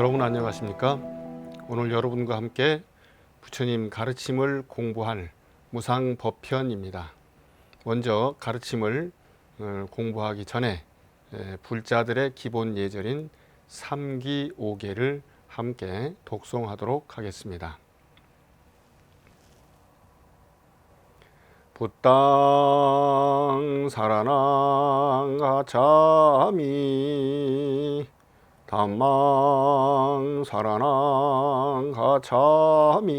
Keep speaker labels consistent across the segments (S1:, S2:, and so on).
S1: 여러분 안녕하십니까? 오늘 여러분과 함께 부처님 가르침을 공부할 무상법편입니다. 먼저 가르침을 공부하기 전에 불자들의 기본 예절인 삼기오계를 함께 독송하도록 하겠습니다. 부땅 사라낭 가차미 담망 사라낭 가차미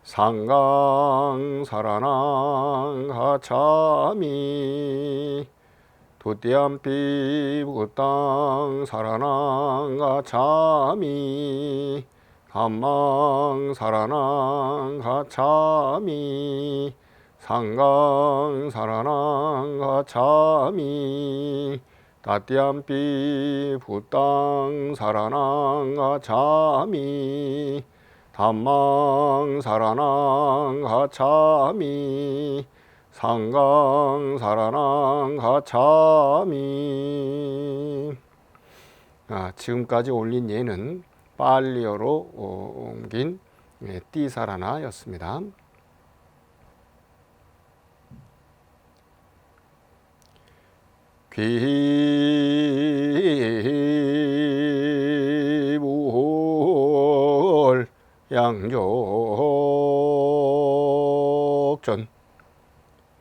S1: 상강 사라낭 가차미 두띠암피 부땅 사라낭 가차미 담망 사라낭 가차미 상강 사라낭 가차미 다띠암피 부땅 사라낭 가차미 담망 사라낭 가차미 상강 사라낭 가차미. 지금까지 올린 예는 빨리어로 옮긴 띠사라나였습니다. 귀불 양족전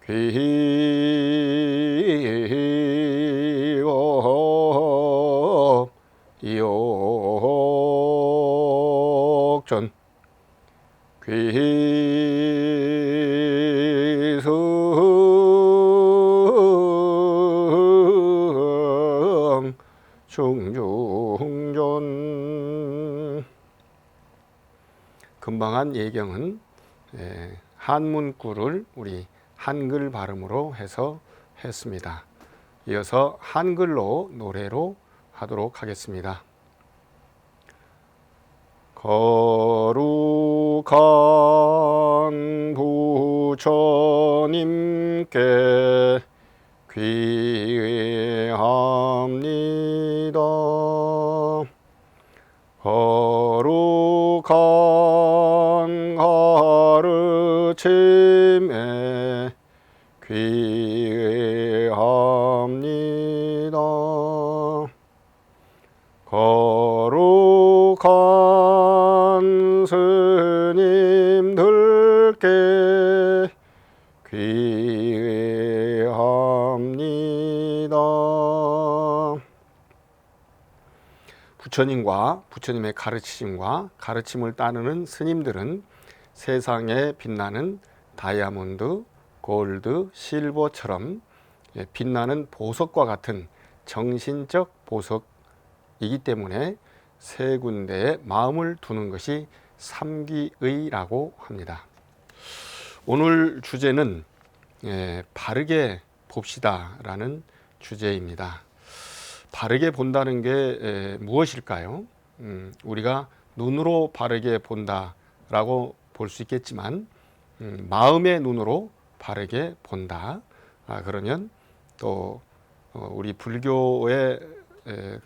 S1: 귀업 이옥전 귀승 중중존. 금방한 예경은 한문구를 우리 한글 발음으로 해서 했습니다. 이어서 한글로 노래로 하도록 하겠습니다. 거룩한 부처님께 귀회합니다. 거룩한 가르침에 귀회합니다. 거룩한 스님들께 귀회합니다. 부처님과 부처님의 가르치심과 가르침을 따르는 스님들은 세상에 빛나는 다이아몬드, 골드, 실버처럼 빛나는 보석과 같은 정신적 보석이기 때문에 세 군데에 마음을 두는 것이 삼기의라고 합니다. 오늘 주제는 바르게 봅시다라는 주제입니다. 바르게 본다는 게 무엇일까요? 우리가 눈으로 바르게 본다라고 볼 수 있겠지만 마음의 눈으로 바르게 본다. 그러면 또 우리 불교의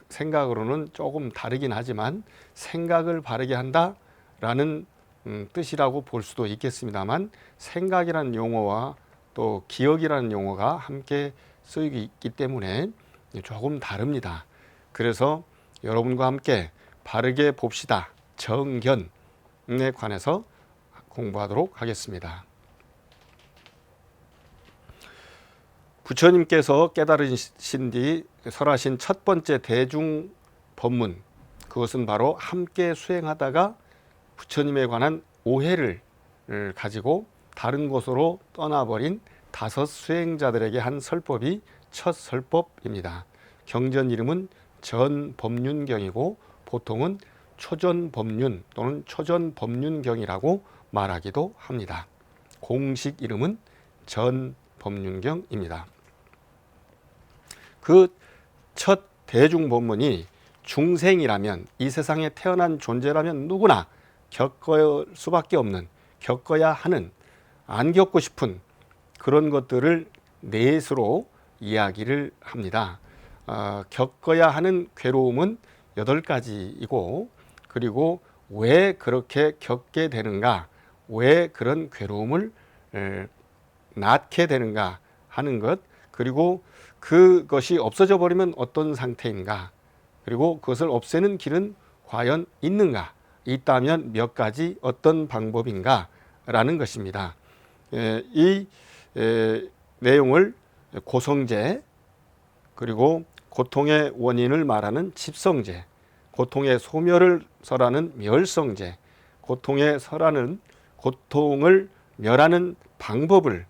S1: 생각으로는 조금 다르긴 하지만 생각을 바르게 한다라는 뜻이라고 볼 수도 있겠습니다만 생각이라는 용어와 또 기억이라는 용어가 함께 쓰이고 있기 때문에 조금 다릅니다. 그래서 여러분과 함께 바르게 봅시다. 정견에 관해서 공부하도록 하겠습니다. 부처님께서 깨달으신 뒤 설하신 첫 번째 대중 법문, 그것은 바로 함께 수행하다가 부처님에 관한 오해를 가지고 다른 곳으로 떠나버린 5 수행자들에게 한 설법이 첫 설법입니다. 경전 이름은 전법륜경이고 보통은 초전법륜 또는 초전법륜경이라고 말하기도 합니다. 공식 이름은 전법륜경입니다. 그 첫 대중법문이 중생이라면, 이 세상에 태어난 존재라면 누구나 겪을 수밖에 없는, 겪어야 하는, 안 겪고 싶은 그런 것들을 넷으로 이야기를 합니다. 겪어야 하는 괴로움은 8가지이고, 그리고 왜 그렇게 겪게 되는가, 왜 그런 괴로움을 낳게 되는가 하는 것, 그리고 그것이 없어져 버리면 어떤 상태인가, 그리고 그것을 없애는 길은 과연 있는가, 있다면 몇 가지 어떤 방법인가 라는 것입니다. 이 내용을 고성제, 그리고 고통의 원인을 말하는 집성제, 고통의 소멸을 설하는 멸성제, 고통의 설하는 고통을 멸하는 방법을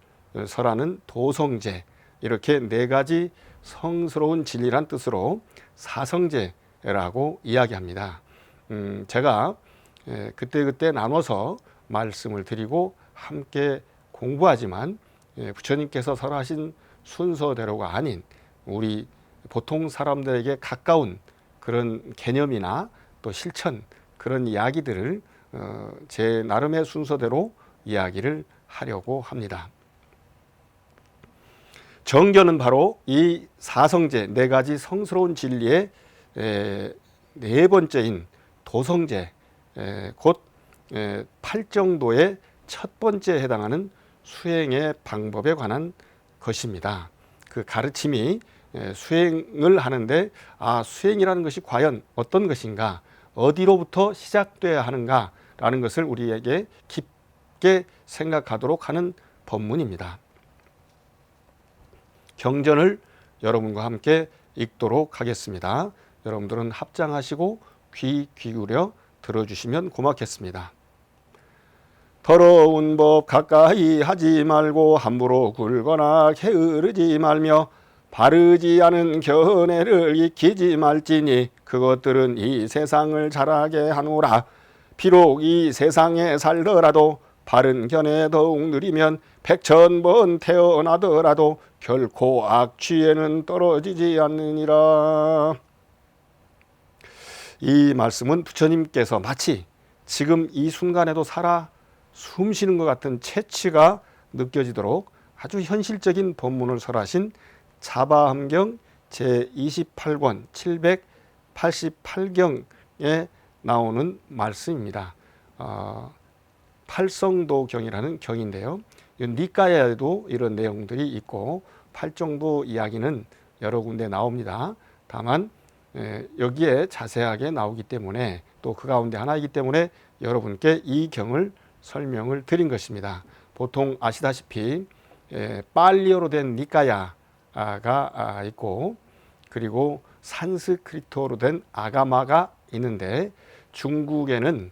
S1: 설하는 도성제, 이렇게 4가지 성스러운 진리란 뜻으로 사성제라고 이야기합니다. 제가 그때그때 나눠서 말씀을 드리고 함께 공부하지만 부처님께서 설하신 순서대로가 아닌 우리 보통 사람들에게 가까운 그런 개념이나 또 실천, 그런 이야기들을 제 나름의 순서대로 이야기를 하려고 합니다. 정견은 바로 이 사성제, 4가지 성스러운 진리의 4번째인 도성제, 곧 8정도의 첫 번째에 해당하는 수행의 방법에 관한 것입니다. 그 가르침이 수행을 하는데, 수행이라는 것이 과연 어떤 것인가, 어디로부터 시작돼야 하는가 라는 것을 우리에게 깊게 생각하도록 하는 법문입니다. 경전을 여러분과 함께 읽도록 하겠습니다. 여러분들은 합장하시고 귀 기울여 들어주시면 고맙겠습니다. 더러운 법 가까이 하지 말고 함부로 굴거나 게으르지 말며 바르지 않은 견해를 익히지 말지니 그것들은 이 세상을 자라게 하노라. 비록 이 세상에 살더라도 바른 견해 더욱 누리면 100,000번 태어나더라도 결코 악취에는 떨어지지 않느니라. 이 말씀은 부처님께서 마치 지금 이 순간에도 살아 숨쉬는 것 같은 채취가 느껴지도록 아주 현실적인 법문을 설하신 자바함경 제28권 788경에 나오는 말씀입니다. 팔성도경이라는 경인데요. 니까야에도 이런 내용들이 있고 팔정도 이야기는 여러 군데 나옵니다. 다만 여기에 자세하게 나오기 때문에, 또 그 가운데 하나이기 때문에 여러분께 이 경을 설명을 드린 것입니다. 보통 아시다시피 빨리어로 된 니까야가 있고, 그리고 산스크리트어로 된 아가마가 있는데, 중국에는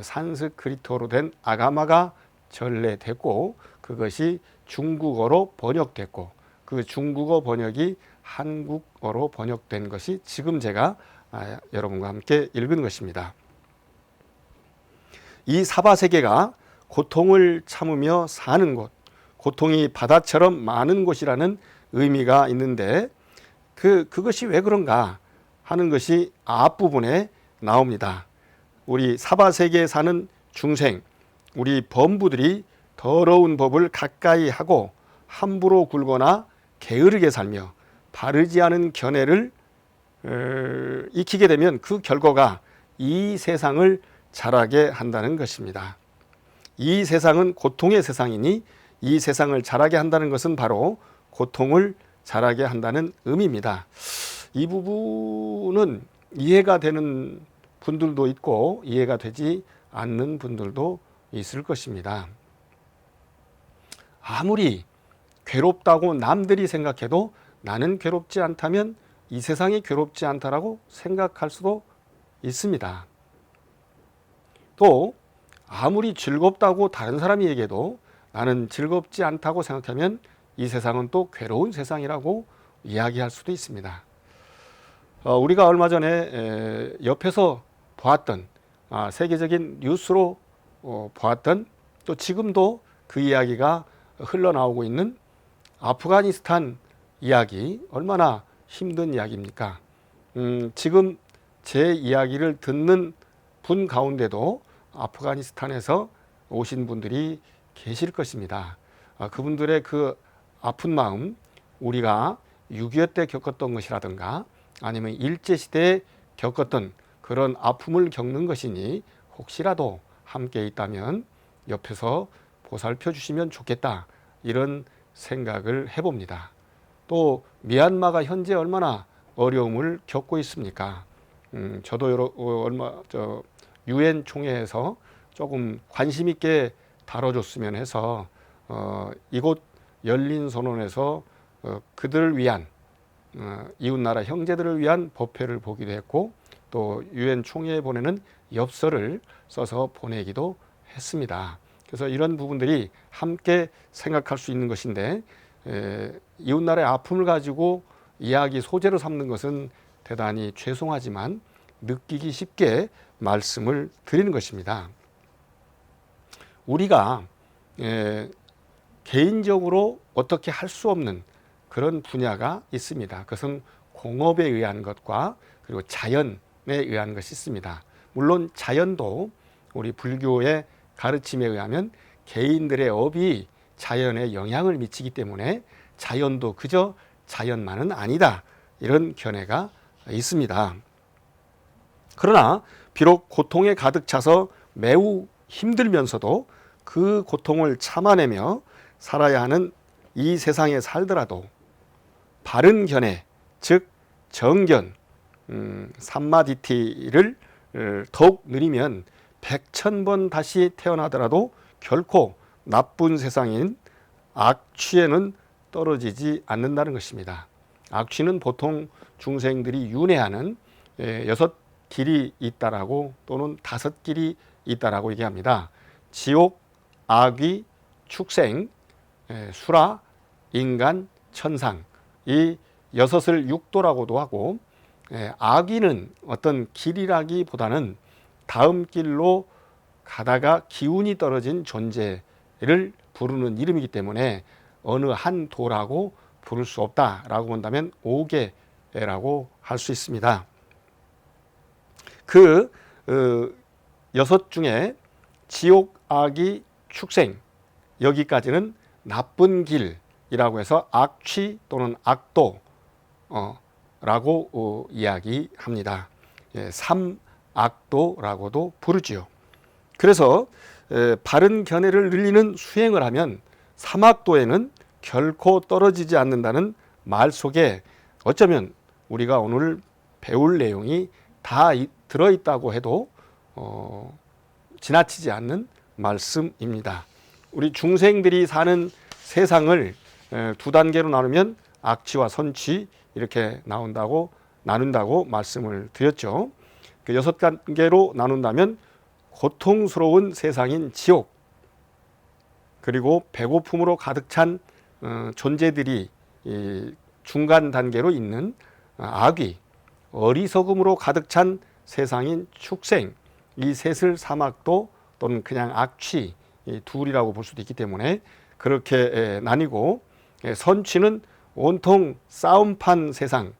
S1: 산스크리트어로 된 아가마가 전래됐고 그것이 중국어로 번역됐고, 그 중국어 번역이 한국어로 번역된 것이 지금 제가 여러분과 함께 읽은 것입니다. 이 사바세계가 고통을 참으며 사는 곳, 고통이 바다처럼 많은 곳이라는 의미가 있는데, 그것이 왜 그런가 하는 것이 앞부분에 나옵니다. 우리 사바세계에 사는 중생, 우리 범부들이 더러운 법을 가까이 하고 함부로 굴거나 게으르게 살며 바르지 않은 견해를 익히게 되면 그 결과가 이 세상을 자라게 한다는 것입니다. 이 세상은 고통의 세상이니 이 세상을 자라게 한다는 것은 바로 고통을 자라게 한다는 의미입니다. 이 부분은 이해가 되는 분들도 있고 이해가 되지 않는 분들도 있을 것입니다. 아무리 괴롭다고 남들이 생각해도 나는 괴롭지 않다면 이 세상이 괴롭지 않다라고 생각할 수도 있습니다. 또 아무리 즐겁다고 다른 사람이 얘기해도 나는 즐겁지 않다고 생각하면 이 세상은 또 괴로운 세상이라고 이야기할 수도 있습니다. 우리가 얼마 전에 옆에서 보았던 세계적인 뉴스로 보았던, 또 지금도 그 이야기가 흘러나오고 있는 아프가니스탄 이야기, 얼마나 힘든 이야기입니까? 지금 제 이야기를 듣는 분 가운데도 아프가니스탄에서 오신 분들이 계실 것입니다. 그분들의 그 아픈 마음, 우리가 6.25 때 겪었던 것이라든가 아니면 일제시대에 겪었던 그런 아픔을 겪는 것이니 혹시라도 함께 있다면 옆에서 보살펴 주시면 좋겠다, 이런 생각을 해봅니다. 또 미얀마가 현재 얼마나 어려움을 겪고 있습니까? 저도 유엔 총회에서 조금 관심 있게 다뤄줬으면 해서 이곳 열린 선언에서 그들을 위한 이웃나라 형제들을 위한 법회를 보기도 했고, 또 유엔 총회에 보내는 엽서를 써서 보내기도 했습니다. 그래서 이런 부분들이 함께 생각할 수 있는 것인데, 이웃나라의 아픔을 가지고 이야기 소재로 삼는 것은 대단히 죄송하지만 느끼기 쉽게 말씀을 드리는 것입니다. 우리가 개인적으로 어떻게 할 수 없는 그런 분야가 있습니다. 그것은 공업에 의한 것과 그리고 자연에 의한 것이 있습니다. 물론 자연도 우리 불교의 가르침에 의하면 개인들의 업이 자연에 영향을 미치기 때문에 자연도 그저 자연만은 아니다, 이런 견해가 있습니다. 그러나 비록 고통에 가득 차서 매우 힘들면서도 그 고통을 참아내며 살아야 하는 이 세상에 살더라도 바른 견해, 즉 정견, 삼마디티를 더욱 누리면 100,000번 다시 태어나더라도 결코 나쁜 세상인 악취에는 떨어지지 않는다는 것입니다. 악취는 보통 중생들이 윤회하는 6길이 있다라고, 또는 5길이 있다라고 얘기합니다. 지옥, 악귀, 축생, 수라, 인간, 천상, 이 6을 육도라고도 하고, 악귀는 어떤 길이라기보다는 다음 길로 가다가 기운이 떨어진 존재를 부르는 이름이기 때문에 어느 한 도라고 부를 수 없다라고 본다면 5개라고 할 수 있습니다. 그 6 중에 지옥, 악이, 축생, 여기까지는 나쁜 길이라고 해서 악취 또는 악도라고 이야기합니다. 삼악도라고도 부르지요. 그래서 바른 견해를 늘리는 수행을 하면 삼악도에는 결코 떨어지지 않는다는 말 속에 어쩌면 우리가 오늘 배울 내용이 다 들어있다고 해도 지나치지 않는 말씀입니다. 우리 중생들이 사는 세상을 2단계로 나누면 악취와 선취 이렇게 나눈다고 말씀을 드렸죠. 그 6단계로 나눈다면 고통스러운 세상인 지옥, 그리고 배고픔으로 가득 찬 존재들이 중간 단계로 있는 악귀, 어리석음으로 가득 찬 세상인 축생, 이 셋을 사막도 또는 그냥 악취, 이 둘이라고 볼 수도 있기 때문에 그렇게 나뉘고, 선취는 온통 싸움판 세상,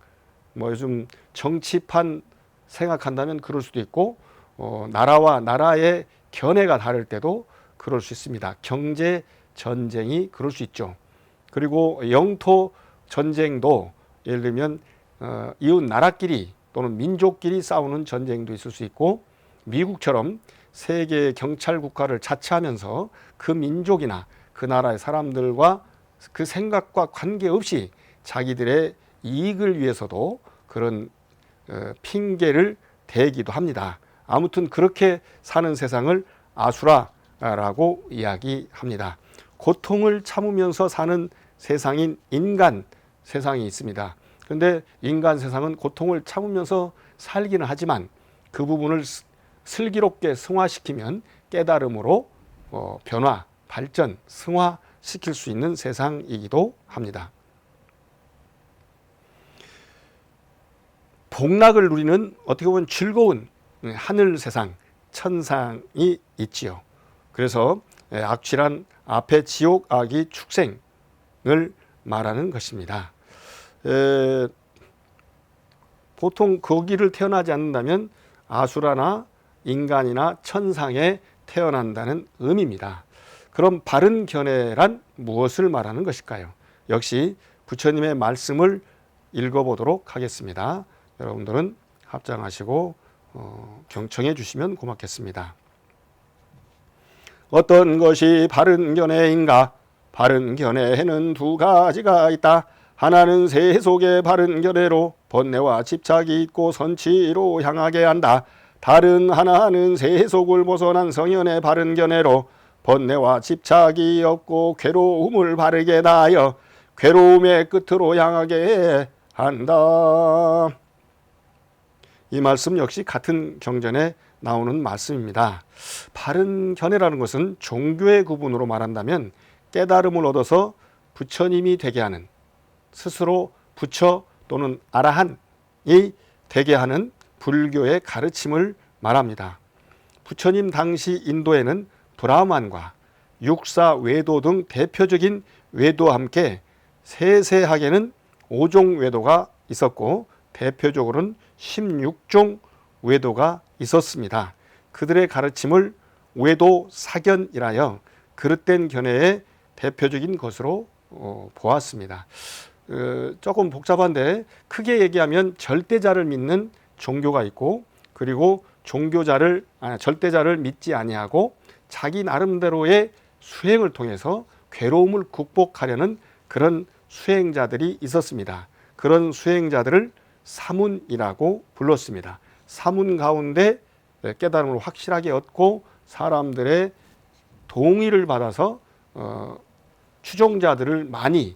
S1: 뭐 요즘 정치판 생각한다면 그럴 수도 있고, 나라와 나라의 견해가 다를 때도 그럴 수 있습니다. 경제 전쟁이 그럴 수 있죠. 그리고 영토 전쟁도 예를 들면 이웃 나라끼리 또는 민족끼리 싸우는 전쟁도 있을 수 있고, 미국처럼 세계 경찰 국가를 자처하면서 그 민족이나 그 나라의 사람들과 그 생각과 관계없이 자기들의 이익을 위해서도 그런 핑계를 대기도 합니다. 아무튼 그렇게 사는 세상을 아수라라고 이야기합니다. 고통을 참으면서 사는 세상인 인간 세상이 있습니다. 그런데 인간 세상은 고통을 참으면서 살기는 하지만 그 부분을 슬기롭게 승화시키면 깨달음으로 변화, 발전, 승화시킬 수 있는 세상이기도 합니다. 복락을 누리는 어떻게 보면 즐거운 하늘 세상, 천상이 있지요. 그래서 악취란 앞에 지옥, 악이, 축생을 말하는 것입니다. 보통 거기를 태어나지 않는다면 아수라나 인간이나 천상에 태어난다는 의미입니다. 그럼 바른 견해란 무엇을 말하는 것일까요? 역시 부처님의 말씀을 읽어보도록 하겠습니다. 여러분들은 합장하시고 경청해 주시면 고맙겠습니다. 어떤 것이 바른 견해인가? 바른 견해에는 두 가지가 있다. 하나는 세속의 바른 견해로 번뇌와 집착이 있고 선치로 향하게 한다. 다른 하나는 세속을 벗어난 성현의 바른 견해로 번뇌와 집착이 없고 괴로움을 바르게 다하여 괴로움의 끝으로 향하게 한다. 이 말씀 역시 같은 경전에 나오는 말씀입니다. 바른 견해라는 것은 종교의 구분으로 말한다면 깨달음을 얻어서 부처님이 되게 하는, 스스로 부처 또는 아라한이 되게 하는 불교의 가르침을 말합니다. 부처님 당시 인도에는 브라만과 육사 외도 등 대표적인 외도와 함께 세세하게는 5종 외도가 있었고 대표적으로는 16종 외도가 있었습니다. 그들의 가르침을 외도 사견이라여 그릇된 견해의 대표적인 것으로 보았습니다. 조금 복잡한데 크게 얘기하면 절대자를 믿는 종교가 있고, 그리고 절대자를 믿지 아니하고 자기 나름대로의 수행을 통해서 괴로움을 극복하려는 그런 수행자들이 있었습니다. 그런 수행자들을 사문이라고 불렀습니다. 사문 가운데 깨달음을 확실하게 얻고 사람들의 동의를 받아서 추종자들을 많이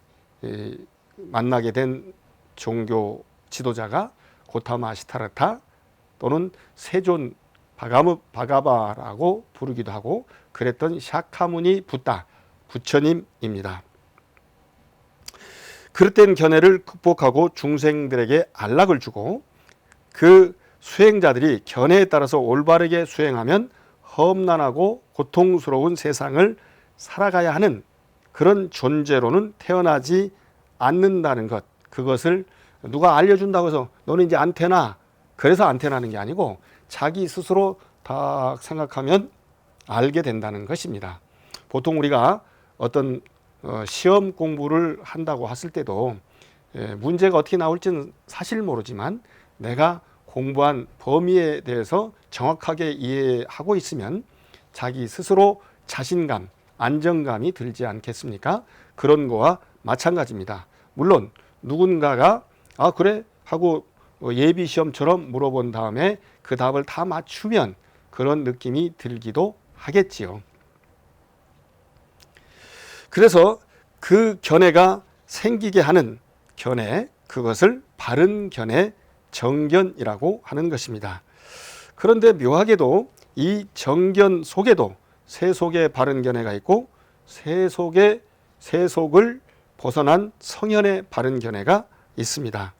S1: 만나게 된 종교 지도자가 고타마 시타르타 또는 세존 바가바라고 부르기도 하고 그랬던 샤카무니 붓다, 부처님입니다. 그릇된 견해를 극복하고 중생들에게 안락을 주고 그 수행자들이 견해에 따라서 올바르게 수행하면 험난하고 고통스러운 세상을 살아가야 하는 그런 존재로는 태어나지 않는다는 것, 그것을 누가 알려준다고 해서 너는 이제 안 태어나, 그래서 안 태어나는 게 아니고 자기 스스로 다 생각하면 알게 된다는 것입니다. 보통 우리가 어떤 시험 공부를 한다고 했을 때도 문제가 어떻게 나올지는 사실 모르지만 내가 공부한 범위에 대해서 정확하게 이해하고 있으면 자기 스스로 자신감, 안정감이 들지 않겠습니까? 그런 거와 마찬가지입니다. 물론 누군가가 그래? 하고 예비 시험처럼 물어본 다음에 그 답을 다 맞추면 그런 느낌이 들기도 하겠지요. 그래서 그 견해가 생기게 하는 견해, 그것을 바른 견해, 정견이라고 하는 것입니다. 그런데 묘하게도 이 정견 속에도 세속의 바른 견해가 있고 세속을 벗어난 성현의 바른 견해가 있습니다.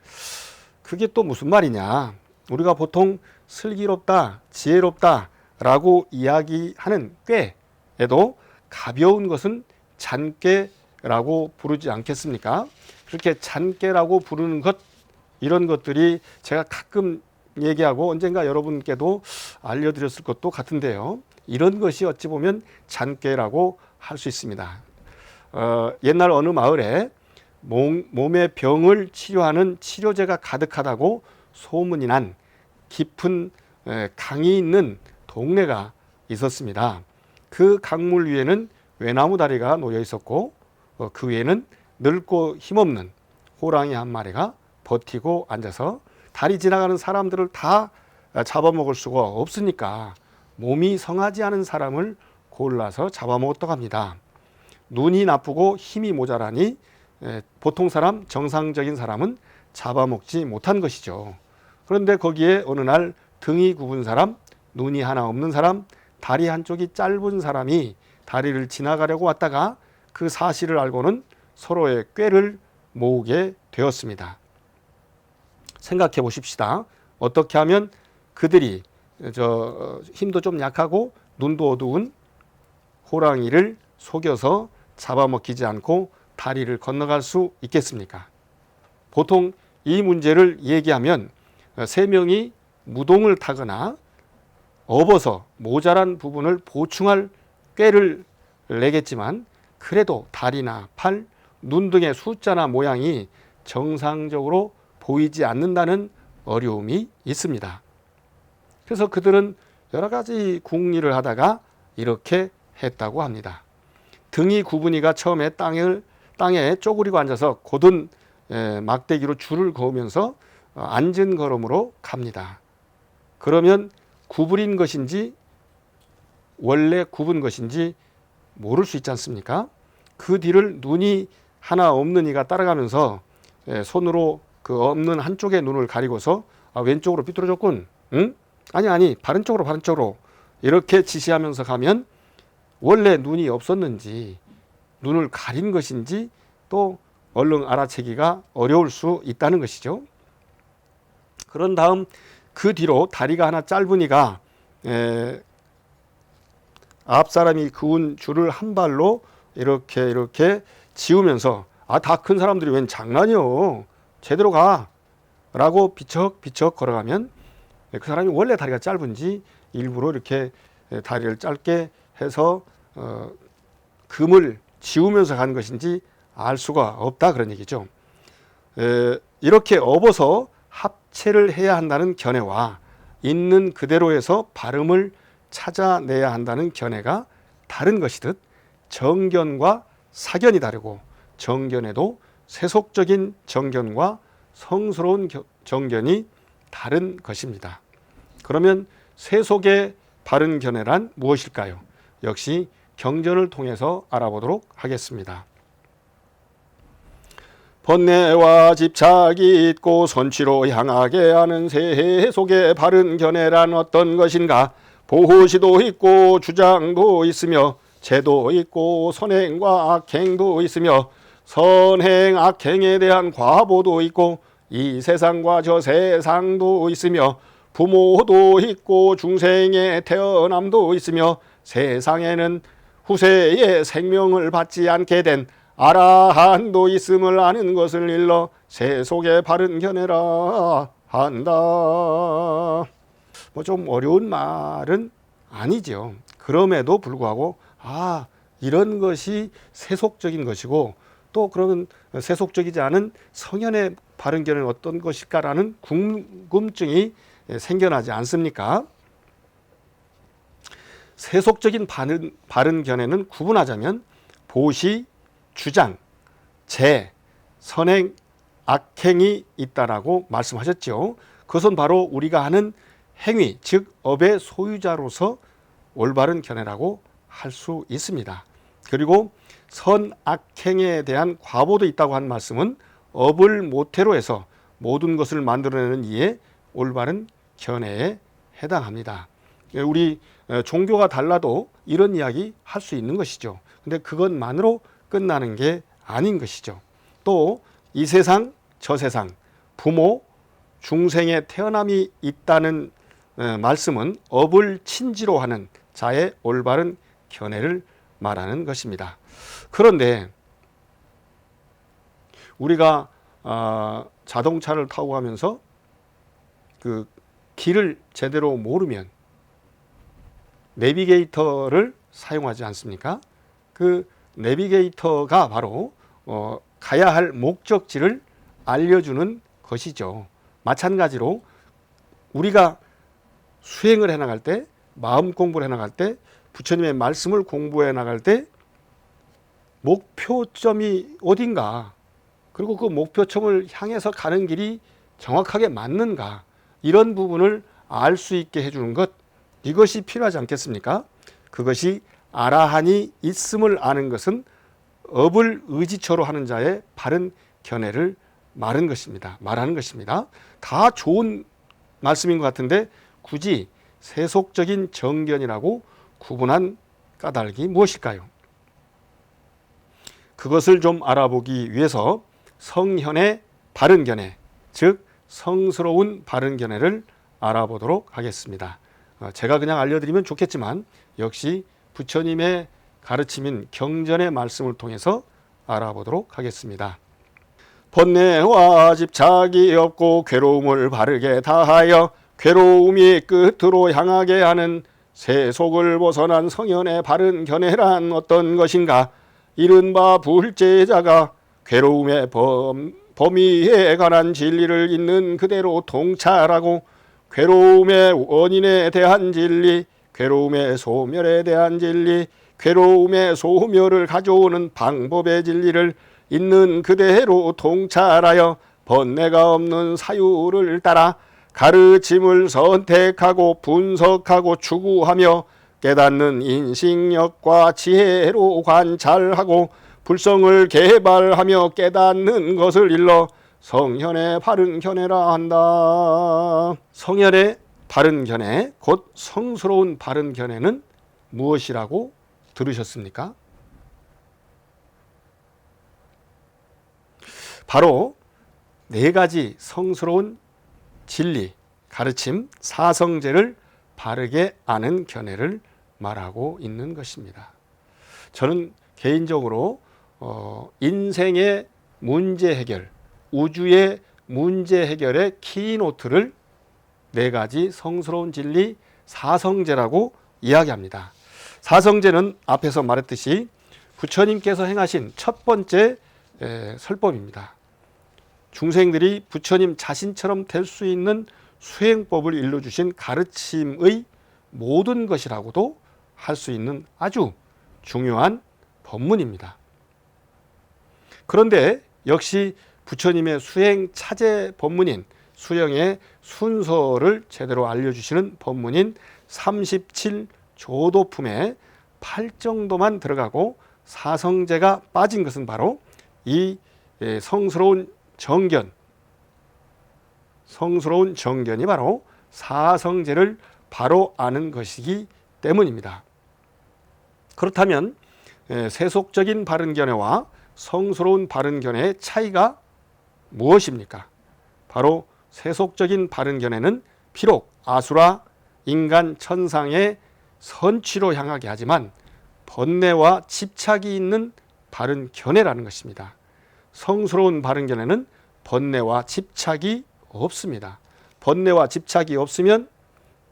S1: 그게 또 무슨 말이냐? 우리가 보통 슬기롭다, 지혜롭다 라고 이야기하는 꾀에도 가벼운 것은 잔꾀라고 부르지 않겠습니까? 그렇게 잔꾀라고 부르는 것, 이런 것들이 제가 가끔 얘기하고 언젠가 여러분께도 알려드렸을 것도 같은데요. 이런 것이 어찌 보면 잔꾀라고 할 수 있습니다. 옛날 어느 마을에 몸의 병을 치료하는 치료제가 가득하다고 소문이 난 깊은 강이 있는 동네가 있었습니다. 그 강물 위에는 외나무 다리가 놓여 있었고 그 위에는 늙고 힘없는 호랑이 한 마리가 버티고 앉아서 다리 지나가는 사람들을 다 잡아먹을 수가 없으니까 몸이 성하지 않은 사람을 골라서 잡아먹었다고 합니다. 눈이 나쁘고 힘이 모자라니 보통 사람, 정상적인 사람은 잡아먹지 못한 것이죠. 그런데 거기에 어느 날 등이 굽은 사람, 눈이 하나 없는 사람, 다리 한쪽이 짧은 사람이 다리를 지나가려고 왔다가 그 사실을 알고는 서로의 꾀를 모으게 되었습니다. 생각해 보십시다. 어떻게 하면 그들이 힘도 좀 약하고 눈도 어두운 호랑이를 속여서 잡아먹히지 않고 다리를 건너갈 수 있겠습니까? 보통 이 문제를 얘기하면 세 명이 무동을 타거나 업어서 모자란 부분을 보충할 꾀를 내겠지만 그래도 다리나 팔, 눈 등의 숫자나 모양이 정상적으로 보이지 않는다는 어려움이 있습니다. 그래서 그들은 여러 가지 궁리를 하다가 이렇게 했다고 합니다. 등이 구분이가 처음에 땅에 쪼그리고 앉아서 곧은 막대기로 줄을 그으면서 앉은 걸음으로 갑니다. 그러면 구부린 것인지 원래 굽은 것인지 모를 수 있지 않습니까? 그 뒤를 눈이 하나 없는 이가 따라가면서 손으로 그 없는 한쪽의 눈을 가리고서 왼쪽으로 삐뚤어졌군. 응? 아니 바른 쪽으로 이렇게 지시하면서 가면 원래 눈이 없었는지 눈을 가린 것인지 또 얼른 알아채기가 어려울 수 있다는 것이죠. 그런 다음 그 뒤로 다리가 하나 짧으니까 앞사람이 그은 줄을 한 발로 이렇게 지우면서 다 큰 사람들이 웬 장난이요. 제대로 가. 라고 비척비척 걸어가면 그 사람이 원래 다리가 짧은지 일부러 이렇게 다리를 짧게 해서 금을 지우면서 간 것인지 알 수가 없다 그런 얘기죠. 이렇게 업어서 합체를 해야 한다는 견해와 있는 그대로에서 발음을 찾아내야 한다는 견해가 다른 것이듯 정견과 사견이 다르고 정견에도 세속적인 정견과 성스러운 정견이 다른 것입니다. 그러면 세속의 바른 견해란 무엇일까요? 역시 경전을 통해서 알아보도록 하겠습니다. 번뇌와 집착이 있고 선취로 향하게 하는 세속의 바른 견해란 어떤 것인가? 보시도 있고 주장도 있으며 제도 있고 선행과 악행도 있으며 선행 악행에 대한 과보도 있고 이 세상과 저 세상도 있으며 부모도 있고 중생의 태어남도 있으며 세상에는 후세의 생명을 받지 않게 된 아라한도 있음을 아는 것을 일러 세속의 바른 견해라 한다. 좀 어려운 말은 아니죠. 그럼에도 불구하고 이런 것이 세속적인 것이고 또 그러면 세속적이지 않은 성현의 바른 견해는 어떤 것일까라는 궁금증이 생겨나지 않습니까? 세속적인 바른 견해는 구분하자면 보시, 주장, 재, 선행, 악행이 있다라고 말씀하셨죠. 그것은 바로 우리가 하는 행위, 즉 업의 소유자로서 올바른 견해라고 할 수 있습니다. 그리고 선악행에 대한 과보도 있다고 한 말씀은 업을 모태로 해서 모든 것을 만들어내는 이에 올바른 견해에 해당합니다. 우리 종교가 달라도 이런 이야기 할 수 있는 것이죠. 근데 그것만으로 끝나는 게 아닌 것이죠. 또 이 세상 저 세상 부모 중생의 태어남이 있다는 말씀은 업을 친지로 하는 자의 올바른 견해를 말하는 것입니다. 그런데 우리가 자동차를 타고 가면서 그 길을 제대로 모르면 내비게이터를 사용하지 않습니까? 그 내비게이터가 바로 가야 할 목적지를 알려주는 것이죠. 마찬가지로 우리가 수행을 해나갈 때, 마음 공부를 해나갈 때, 부처님의 말씀을 공부해 나갈 때 목표점이 어딘가, 그리고 그 목표점을 향해서 가는 길이 정확하게 맞는가, 이런 부분을 알 수 있게 해주는 것, 이것이 필요하지 않겠습니까? 그것이 아라한이 있음을 아는 것은 업을 의지처로 하는 자의 바른 견해를 말하는 것입니다. 다 좋은 말씀인 것 같은데 굳이 세속적인 정견이라고 구분한 까닭이 무엇일까요? 그것을 좀 알아보기 위해서 성현의 바른 견해, 즉 성스러운 바른 견해를 알아보도록 하겠습니다. 제가 그냥 알려드리면 좋겠지만 역시 부처님의 가르침인 경전의 말씀을 통해서 알아보도록 하겠습니다. 번뇌와 집착이 없고 괴로움을 바르게 다하여 괴로움이 끝으로 향하게 하는 세속을 벗어난 성현의 바른 견해란 어떤 것인가? 이른바 불제자가 괴로움의 범위에 관한 진리를 있는 그대로 통찰하고 괴로움의 원인에 대한 진리, 괴로움의 소멸에 대한 진리, 괴로움의 소멸을 가져오는 방법의 진리를 있는 그대로 통찰하여 번뇌가 없는 사유를 따라 가르침을 선택하고 분석하고 추구하며 깨닫는 인식력과 지혜로 관찰하고 불성을 개발하며 깨닫는 것을 일러 성현의 바른 견해라 한다. 성현의 바른 견해, 곧 성스러운 바른 견해는 무엇이라고 들으셨습니까? 바로 네 가지 성스러운 진리, 가르침, 사성제를 바르게 아는 견해를 말하고 있는 것입니다. 저는 개인적으로 인생의 문제 해결, 우주의 문제 해결의 키노트를 네 가지 성스러운 진리 사성제라고 이야기합니다. 사성제는 앞에서 말했듯이 부처님께서 행하신 첫 번째 설법입니다. 중생들이 부처님 자신처럼 될 수 있는 수행법을 일러주신 가르침의 모든 것이라고도 할 수 있는 아주 중요한 법문입니다. 그런데 역시 부처님의 수행 차제 법문인 수행의 순서를 제대로 알려주시는 법문인 37조도품에 8정도만 들어가고 사성제가 빠진 것은 바로 이 성스러운 정견이 바로 사성제를 바로 아는 것이기 때문입니다. 그렇다면 세속적인 바른견해와 성스러운 바른견해의 차이가 무엇입니까? 바로 세속적인 바른견해는 비록 아수라, 인간, 천상의 선취로 향하게 하지만 번뇌와 집착이 있는 바른견해라는 것입니다. 성스러운 바른견해는 번뇌와 집착이 없습니다. 번뇌와 집착이 없으면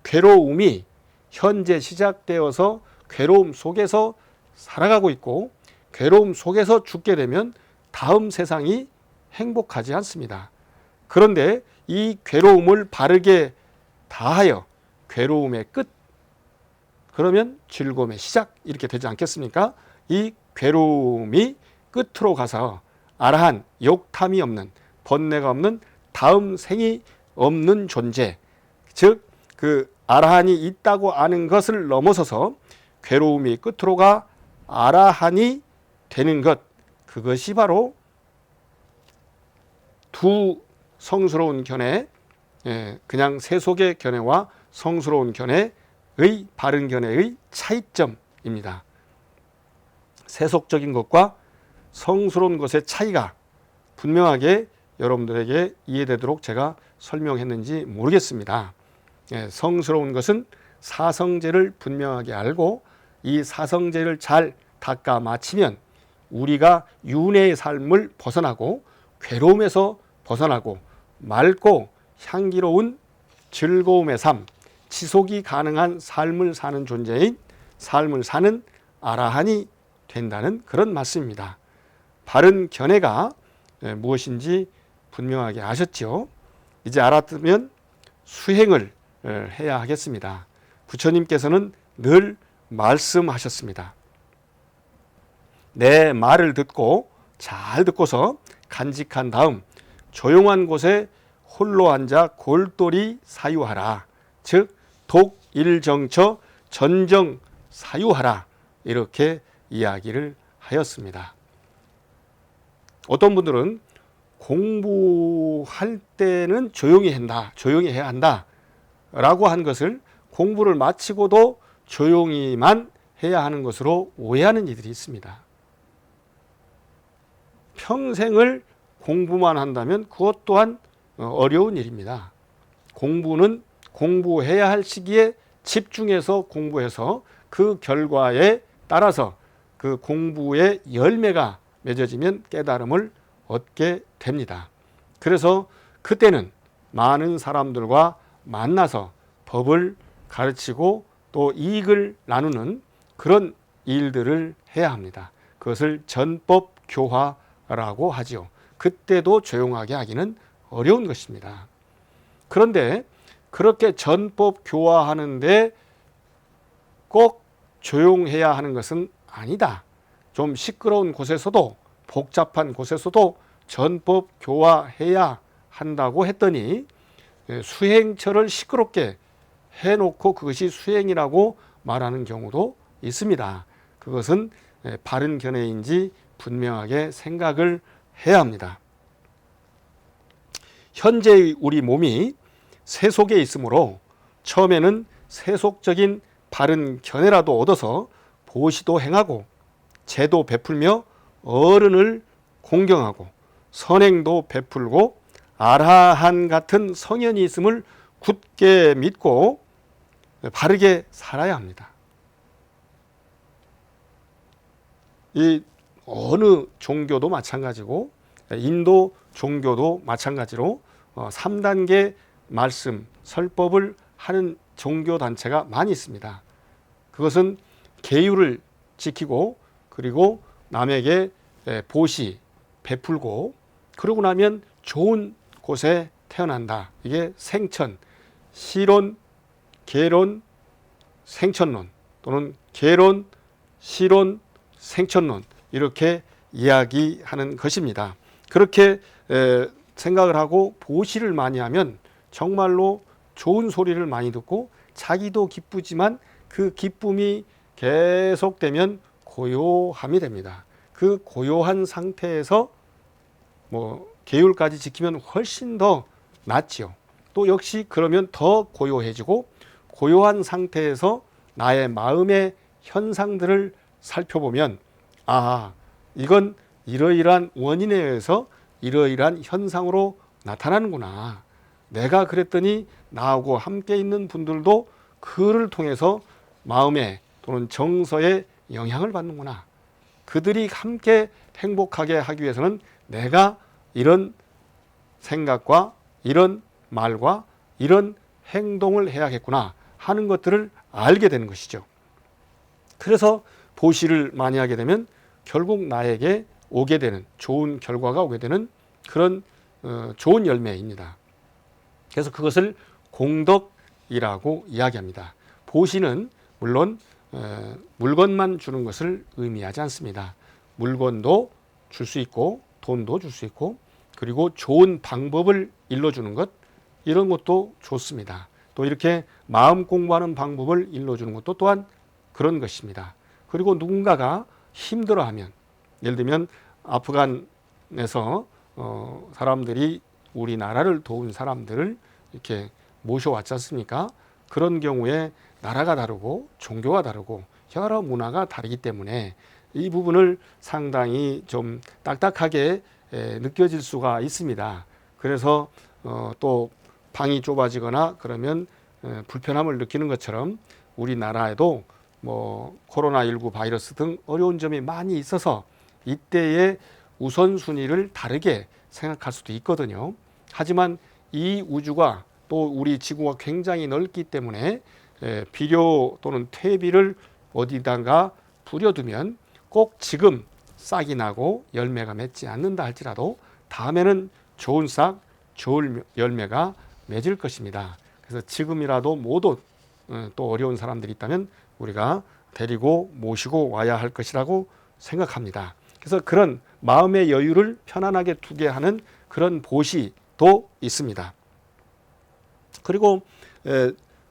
S1: 괴로움이 현재 시작되어서 괴로움 속에서 살아가고 있고 괴로움 속에서 죽게 되면 다음 세상이 행복하지 않습니다. 그런데 이 괴로움을 바르게 다하여 괴로움의 끝, 그러면 즐거움의 시작 이렇게 되지 않겠습니까? 이 괴로움이 끝으로 가서 아라한, 욕탐이 없는, 번뇌가 없는 다음 생이 없는 존재, 즉 그 아라한이 있다고 아는 것을 넘어서서 괴로움이 끝으로 가 아라한이 되는 것, 그것이 바로 두 성스러운 견해, 그냥 세속의 견해와 성스러운 견해의 바른 견해의 차이점입니다. 세속적인 것과 성스러운 것의 차이가 분명하게 여러분들에게 이해되도록 제가 설명했는지 모르겠습니다. 성스러운 것은 사성제를 분명하게 알고 이 사성제를 잘 닦아 마치면 우리가 윤회의 삶을 벗어나고 괴로움에서 벗어나고 맑고 향기로운 즐거움의 삶, 지속이 가능한 삶을 사는 존재인 삶을 사는 아라한이 된다는 그런 말씀입니다. 바른 견해가 무엇인지 분명하게 아셨죠? 이제 알았으면 수행을 해야 하겠습니다. 부처님께서는 늘 말씀하셨습니다. 내 말을 듣고 잘 듣고서 간직한 다음 조용한 곳에 홀로 앉아 골똘히 사유하라. 즉 독일정처 전정 사유하라. 이렇게 이야기를 하였습니다. 어떤 분들은 공부할 때는 조용히 해야 한다 라고 한 것을 공부를 마치고도 조용히만 해야 하는 것으로 오해하는 이들이 있습니다. 평생을 공부만 한다면 그것 또한 어려운 일입니다. 공부는 공부해야 할 시기에 집중해서 공부해서 그 결과에 따라서 그 공부의 열매가 맺어지면 깨달음을 얻게 됩니다. 그래서 그때는 많은 사람들과 만나서 법을 가르치고 또 이익을 나누는 그런 일들을 해야 합니다. 그것을 전법교화라고 하지요. 그때도 조용하게 하기는 어려운 것입니다. 그런데 그렇게 전법 교화하는데 꼭 조용해야 하는 것은 아니다. 좀 시끄러운 곳에서도 복잡한 곳에서도 전법 교화해야 한다고 했더니 수행처를 시끄럽게 해놓고 그것이 수행이라고 말하는 경우도 있습니다. 그것은 바른 견해인지 분명하게 생각을 해야 합니다. 현재의 우리 몸이 세속에 있으므로 처음에는 세속적인 바른 견해라도 얻어서 보시도 행하고 제도 베풀며 어른을 공경하고 선행도 베풀고 아라한 같은 성현이 있음을 굳게 믿고 바르게 살아야 합니다. 이 어느 종교도 마찬가지고 인도 종교도 마찬가지로 3단계 말씀, 설법을 하는 종교단체가 많이 있습니다. 그것은 계율을 지키고 그리고 남에게 보시, 베풀고 그러고 나면 좋은 곳에 태어난다. 이게 생천, 시론, 계론, 생천론 또는 계론, 시론, 생천론 이렇게 이야기하는 것입니다. 그렇게 생각을 하고 보시를 많이 하면 정말로 좋은 소리를 많이 듣고 자기도 기쁘지만 그 기쁨이 계속되면 고요함이 됩니다. 그 고요한 상태에서 계율까지 지키면 훨씬 더 낫지요. 또 역시 그러면 더 고요해지고 고요한 상태에서 나의 마음의 현상들을 살펴보면 이건 이러이러한 원인에 의해서 이러이러한 현상으로 나타나는구나. 내가 그랬더니 나하고 함께 있는 분들도 그를 통해서 마음에 또는 정서에 영향을 받는구나. 그들이 함께 행복하게 하기 위해서는 내가 이런 생각과 이런 말과 이런 행동을 해야겠구나 하는 것들을 알게 되는 것이죠. 그래서 보시를 많이 하게 되면 결국 나에게 오게 되는 좋은 결과가 오게 되는 그런 좋은 열매입니다. 그래서 그것을 공덕이라고 이야기합니다. 보시는 물론 물건만 주는 것을 의미하지 않습니다. 물건도 줄 수 있고 돈도 줄 수 있고 그리고 좋은 방법을 일러주는 것 이런 것도 좋습니다. 또 이렇게 마음 공부하는 방법을 일러주는 것도 또한 그런 것입니다. 그리고 누군가가 힘들어하면 예를 들면 아프간에서 사람들이 우리나라를 도운 사람들을 이렇게 모셔왔지 않습니까? 그런 경우에 나라가 다르고 종교가 다르고 여러 문화가 다르기 때문에 이 부분을 상당히 좀 딱딱하게 느껴질 수가 있습니다. 그래서 또 방이 좁아지거나 그러면 불편함을 느끼는 것처럼 우리나라에도 코로나19 바이러스 등 어려운 점이 많이 있어서 이때의 우선순위를 다르게 생각할 수도 있거든요. 하지만 이 우주가 또 우리 지구가 굉장히 넓기 때문에 비료 또는 퇴비를 어디다가 부려두면 꼭 지금 싹이 나고 열매가 맺지 않는다 할지라도 다음에는 좋은 싹, 좋은 열매가 맺을 것입니다. 그래서 지금이라도 모두 또 어려운 사람들이 있다면 우리가 데리고 모시고 와야 할 것이라고 생각합니다. 그래서 그런 마음의 여유를 편안하게 두게 하는 그런 보시도 있습니다. 그리고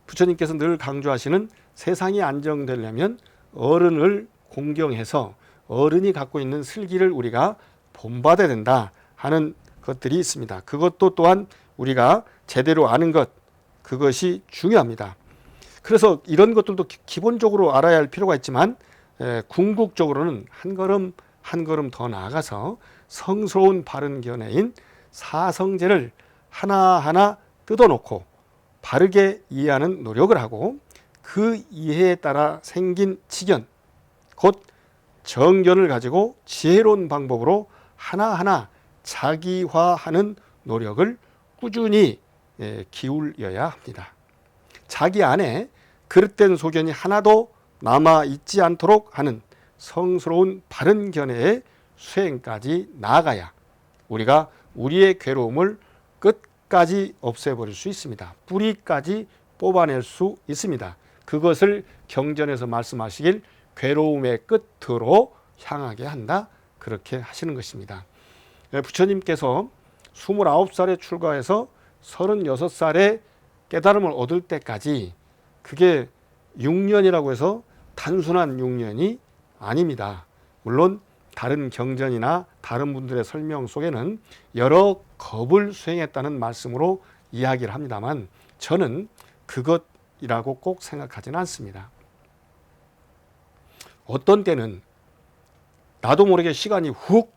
S1: 부처님께서 늘 강조하시는 세상이 안정되려면 어른을 공경해서 어른이 갖고 있는 슬기를 우리가 본받아야 된다 하는 것들이 있습니다. 그것도 또한 우리가 제대로 아는 것, 그것이 중요합니다. 그래서 이런 것들도 기본적으로 알아야 할 필요가 있지만 궁극적으로는 한 걸음 한 걸음 더 나아가서 성스러운 바른 견해인 사성제를 하나하나 뜯어놓고 바르게 이해하는 노력을 하고 그 이해에 따라 생긴 지견, 곧 정견을 가지고 지혜로운 방법으로 하나하나 자기화하는 노력을 꾸준히 기울여야 합니다. 자기 안에 그릇된 소견이 하나도 남아있지 않도록 하는 성스러운 바른 견해의 수행까지 나아가야 우리가 우리의 괴로움을 끝까지 없애버릴 수 있습니다. 뿌리까지 뽑아낼 수 있습니다. 그것을 경전에서 말씀하시길 괴로움의 끝으로 향하게 한다, 그렇게 하시는 것입니다. 부처님께서 29살에 출가해서 36살에 깨달음을 얻을 때까지 그게 6년이라고 해서 단순한 6년이 아닙니다. 물론 다른 경전이나 다른 분들의 설명 속에는 여러 겁을 수행했다는 말씀으로 이야기를 합니다만 저는 그것이라고 꼭 생각하지는 않습니다. 어떤 때는 나도 모르게 시간이 훅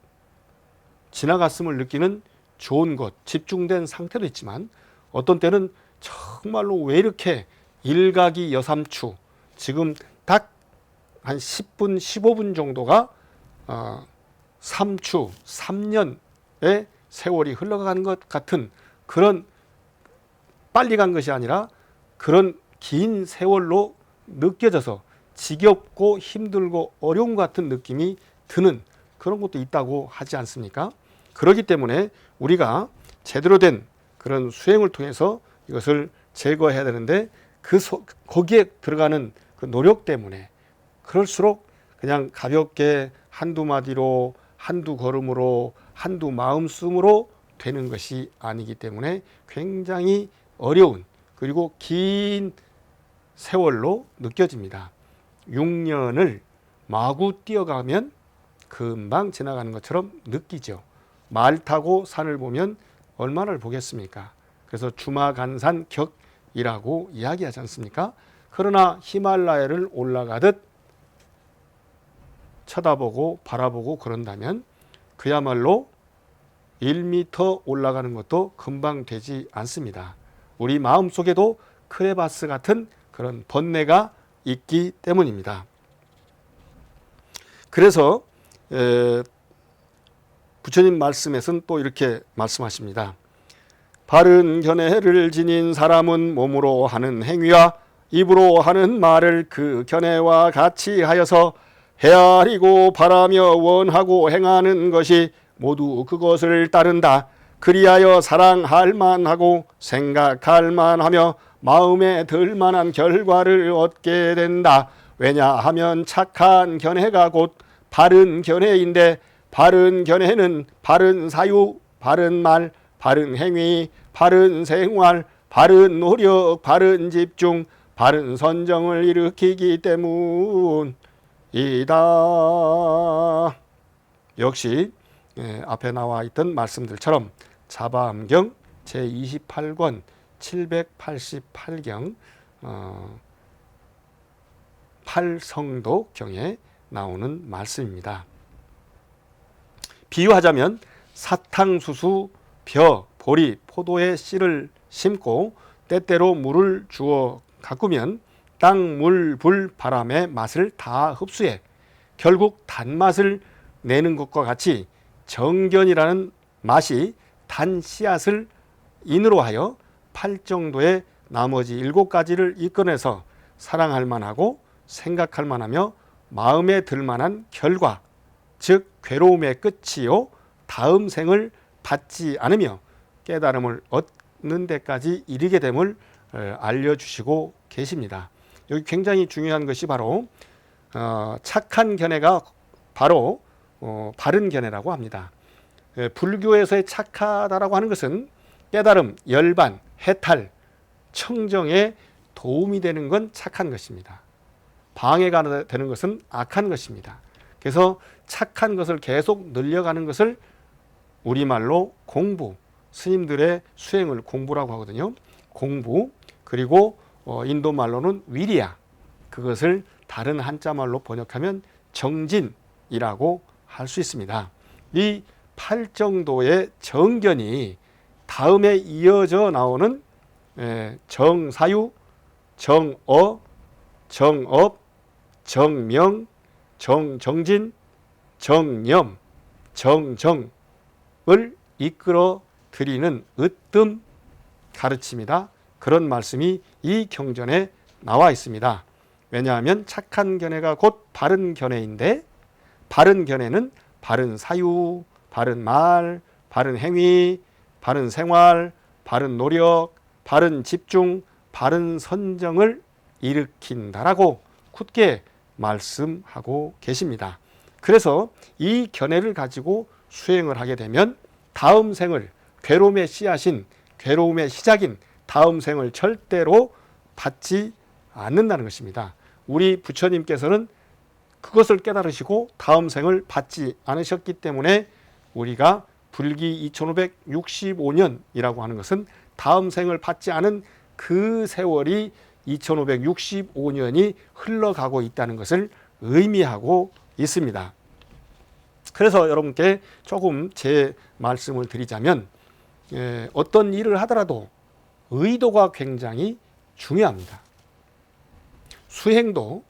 S1: 지나갔음을 느끼는 좋은 것, 집중된 상태도 있지만 어떤 때는 정말로 왜 이렇게 일각이 여삼추, 지금 딱 한 10분, 15분 정도가 3추, 3년의 세월이 흘러가는 것 같은 그런, 빨리 간 것이 아니라 그런 긴 세월로 느껴져서 지겹고 힘들고 어려운 것 같은 느낌이 드는 그런 것도 있다고 하지 않습니까? 그렇기 때문에 우리가 제대로 된 그런 수행을 통해서 이것을 제거해야 되는데 거기에 들어가는 그 노력 때문에 그럴수록 그냥 가볍게 한두 마디로, 한두 걸음으로, 한두 마음씀으로 되는 것이 아니기 때문에 굉장히 어려운, 그리고 긴 세월로 느껴집니다. 6년을 마구 뛰어가면 금방 지나가는 것처럼 느끼죠. 말 타고 산을 보면 얼마나 보겠습니까? 그래서 주마간산 격이라고 이야기하지 않습니까? 그러나 히말라야를 올라가듯 쳐다보고 바라보고 그런다면 그야말로 1m 올라가는 것도 금방 되지 않습니다. 우리 마음속에도 크레바스 같은 그런 번뇌가 있기 때문입니다. 그래서 부처님 말씀에서는 또 이렇게 말씀하십니다. 바른 견해를 지닌 사람은 몸으로 하는 행위와 입으로 하는 말을 그 견해와 같이 하여서 헤아리고 바라며 원하고 행하는 것이 모두 그것을 따른다. 그리하여 사랑할 만하고 생각할 만하며 마음에 들 만한 결과를 얻게 된다. 왜냐하면 착한 견해가 곧 바른 견해인데 바른 견해는 바른 사유, 바른 말, 바른 행위, 바른 생활, 바른 노력, 바른 집중, 바른 선정을 일으키기 때문이다. 역시 앞에 나와 있던 말씀들처럼 자바암경 제28권 788경 8성도경에 나오는 말씀입니다. 비유하자면 사탕수수, 벼, 보리, 포도의 씨를 심고 때때로 물을 주어 가꾸면 땅, 물, 불, 바람의 맛을 다 흡수해 결국 단맛을 내는 것과 같이 정견이라는 맛이 단 씨앗을 인으로 하여 8정도의 나머지 7가지를 이끌어내서 사랑할 만하고 생각할 만하며 마음에 들 만한 결과, 즉 괴로움의 끝이요 다음 생을 받지 않으며 깨달음을 얻는 데까지 이르게 됨을 알려주시고 계십니다. 여기 굉장히 중요한 것이 바로 착한 견해가 바로 바른 견해라고 합니다. 불교에서의 착하다라고 하는 것은 깨달음, 열반, 해탈, 청정에 도움이 되는 건 착한 것입니다. 방해가 되는 것은 악한 것입니다. 그래서 착한 것을 계속 늘려가는 것을 우리말로 공부, 스님들의 수행을 공부라고 하거든요. 공부, 그리고 인도말로는 위리야, 그것을 다른 한자말로 번역하면 정진이라고 할 수 있습니다. 이 8정도의 정견이 다음에 이어져 나오는 정사유, 정어, 정업, 정명, 정진, 정념, 정정을 이끌어 드리는 으뜸 가르침이다. 그런 말씀이 이 경전에 나와 있습니다. 왜냐하면 착한 견해가 곧 바른 견해인데 바른 견해는 바른 사유, 바른 말, 바른 행위, 바른 생활, 바른 노력, 바른 집중, 바른 선정을 일으킨다라고 굳게 말씀하고 계십니다. 그래서 이 견해를 가지고 수행을 하게 되면 다음 생을, 괴로움의 씨앗인, 괴로움의 시작인 다음 생을 절대로 받지 않는다는 것입니다. 우리 부처님께서는 그것을 깨달으시고 다음 생을 받지 않으셨기 때문에 우리가 불기 2565년이라고 하는 것은 다음 생을 받지 않은 그 세월이 2565년이 흘러가고 있다는 것을 의미하고 있습니다. 그래서 여러분께 조금 제 말씀을 드리자면 어떤 일을 하더라도 의도가 굉장히 중요합니다. 수행도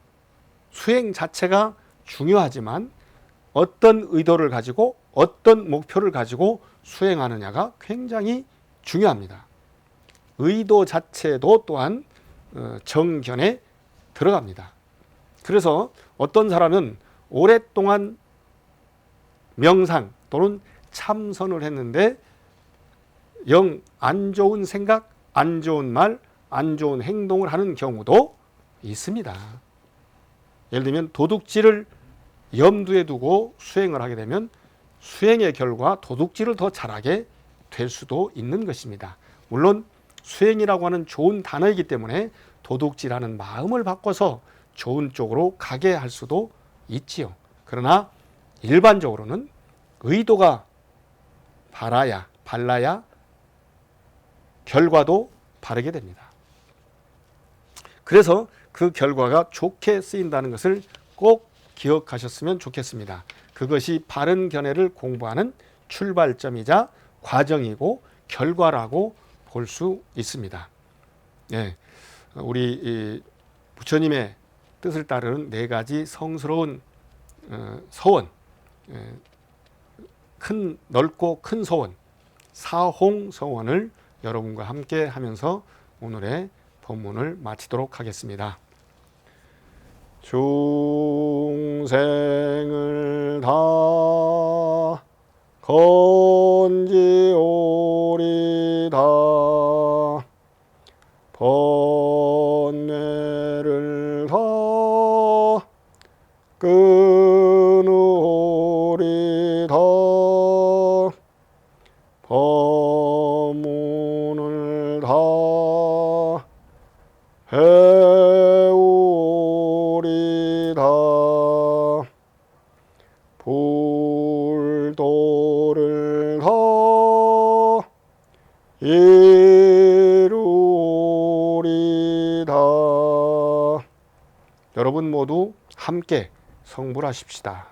S1: 수행 자체가 중요하지만 어떤 의도를 가지고 어떤 목표를 가지고 수행하느냐가 굉장히 중요합니다. 의도 자체도 또한 정견에 들어갑니다. 그래서 어떤 사람은 오랫동안 명상 또는 참선을 했는데 영 안 좋은 생각, 안 좋은 말, 안 좋은 행동을 하는 경우도 있습니다. 예를 들면 도둑질을 염두에 두고 수행을 하게 되면 수행의 결과 도둑질을 더 잘하게 될 수도 있는 것입니다. 물론 수행이라고 하는 좋은 단어이기 때문에 도둑질하는 마음을 바꿔서 좋은 쪽으로 가게 할 수도 있지요. 그러나 일반적으로는 의도가 발라야 결과도 바르게 됩니다. 그래서 그 결과가 좋게 쓰인다는 것을 꼭 기억하셨으면 좋겠습니다. 그것이 바른 견해를 공부하는 출발점이자 과정이고 결과라고 볼 수 있습니다. 예, 우리 부처님의 뜻을 따르는 4가지 성스러운 서원, 넓고 큰 서원, 사홍서원을 여러분과 함께 하면서 오늘의 본문을 마치도록 하겠습니다. 중생을 다 건지오리다 번뇌를 다 끊으리다 법문을 다 해오리다 불도를 다 이루리다. 여러분 모두 함께 성불하십시다.